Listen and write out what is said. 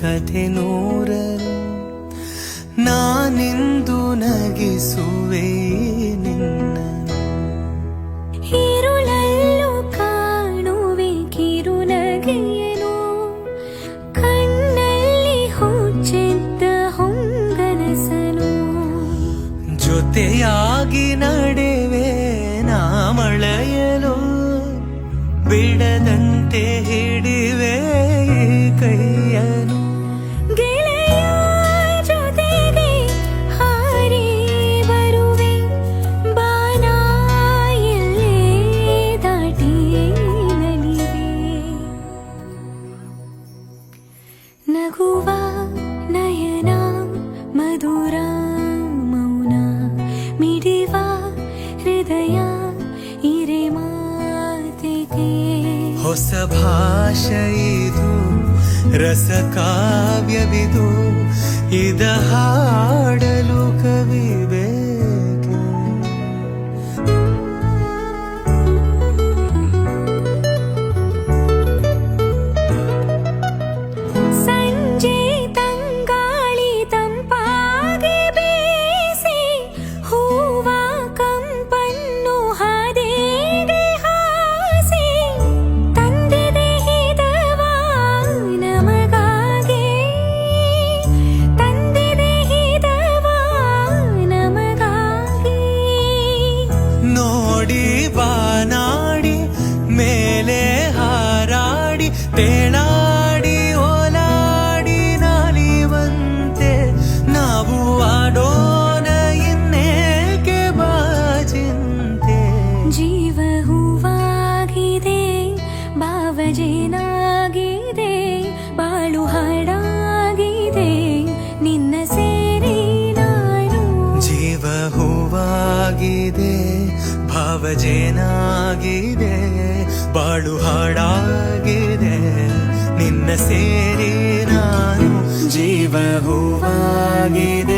ಕಥೆ ನೂರರು ನಾನಿಂದು ನಗಿಸುವೆ ನಿನ್ನ. ഇരുളല്ലു കാണുವೆ ಕಿರುನಗೆಯನು ಕಣ್ಣಲ್ಲಿ ಹುಚ್ಚಿದ್ದ ಹೊಂಗನಸನು. ಜೊತೆಯಾಗಿ ನಡೆವೆ ನಾ ಮಳೆಯಲು ಬಿಡದಂತೆ ಹಿಡಿವೆ ಕೈಯನು. ಗೆಳೆಯ ಜೊತೆಗೆ ಹಾರಿ ಬರುವೆ ಬಾನ ಎಲ್ಲೇ ದಾಟಿ ನಲಿವೆ. ನಗುವ ನಯನ ಮಧುರ ಮೌನ ಮಿಡಿವ ಹೃದಯ ಇರೆ ಮಾತಿಗೆ. ಹೊಸ ಭಾಷೆ ಇದು ರಸ ಕಾವ್ಯವಿದು ಇದ ಹಾಡಲು ಕವಿ ಬೇಕು. ಸಂಜೆ ತಂಗಾಳಿ ತಂಪಾಗಿ ಬೀಸಿ ಹೂವ ಕಂಪನ್ನು ಹಾದಿಗೆ ಹಾಸಿ ತಂದಿದೆ ಹಿತವ ನಮಗಾಗಿ. ತಂದಿದೆ ಹಿತವ ನಮಗಾಗಿ. ನೋಡಿ ಬಾನಾಡಿ ಮೇಲೆ ಹಾರಾಡಿ ತೇಳಾಡಿ ಓಲಾಡಿ ನಾಲಿವಂತೆ ನಾವು ಆಡೋಣ ಇನ್ನೇಕೆ ಬಾಚಿಂತೆ. ಜೀವ ಹೂವಾಗಿದೆ ಭಾವಜೇನಾಗಿದೆ ಬಾಳು ಹಾಡಾಗಿದೆ ನಿನ್ನ ಸೇರಿ ನಾನು. ಜೀವ ಹೂವಾಗಿದೆ ಭಾವಜೇನಾಗಿದೆ ಬಾಳು ಹಾಡಾಗಿದೆ ನಿನ್ನ ಸೇರಿ ನಾನು. ಜೀವ ಹೂವಾಗಿದೆ